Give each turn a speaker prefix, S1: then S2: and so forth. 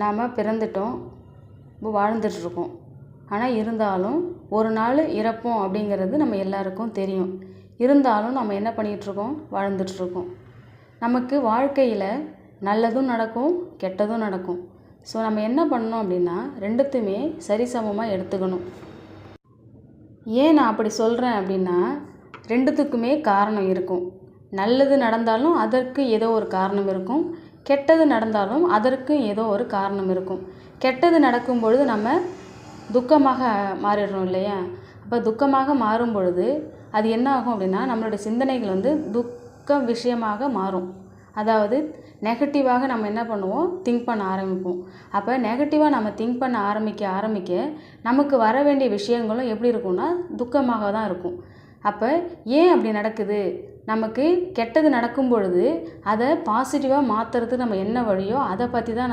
S1: நாம் பிறந்துட்டோம், இப்போ வாழ்ந்துட்டுருக்கோம். ஆனால் இருந்தாலும் ஒரு நாள் இறப்போம் அப்படிங்கிறது நம்ம எல்லாருக்கும் தெரியும். இருந்தாலும் நம்ம என்ன பண்ணிகிட்ருக்கோம்? வாழ்ந்துட்டுருக்கோம். நமக்கு வாழ்க்கையில் நல்லதும் நடக்கும், கெட்டதும் நடக்கும். ஸோ நம்ம என்ன பண்ணணும் அப்படின்னா, ரெண்டுத்தையுமே சரிசமமாக எடுத்துக்கணும். ஏன் நான் அப்படி சொல்கிறேன் அப்படின்னா, ரெண்டுத்துக்குமே காரணம் இருக்கும். நல்லது நடந்தாலும் அதற்கு ஏதோ ஒரு காரணம் இருக்கும், கெட்டது நடந்தாலும் அதற்கு ஏதோ ஒரு காரணம் இருக்கும். கெட்டது நடக்கும் பொழுது நம்ம துக்கமாக மாறிடுறோம் இல்லையா? அப்போ துக்கமாக மாறும் பொழுது அது என்ன ஆகும் அப்படின்னா, நம்மளுடைய சிந்தனைகள் துக்க விஷயமாக மாறும். அதாவது நெகட்டிவாக நம்ம என்ன பண்ணுவோம்? திங்க் பண்ண ஆரம்பிப்போம். அப்போ நெகட்டிவாக நம்ம திங்க் பண்ண ஆரம்பிக்க நமக்கு வர வேண்டிய விஷயங்களும் எப்படி இருக்கும்னா துக்கமாக தான் இருக்கும். அப்போ ஏன் அப்படி நடக்குது? நமக்கு கெட்டது நடக்கும் பொழுது அதை பாசிட்டிவாக மாற்றுறதுக்கு நம்ம என்ன வழியோ அதை பற்றி தான்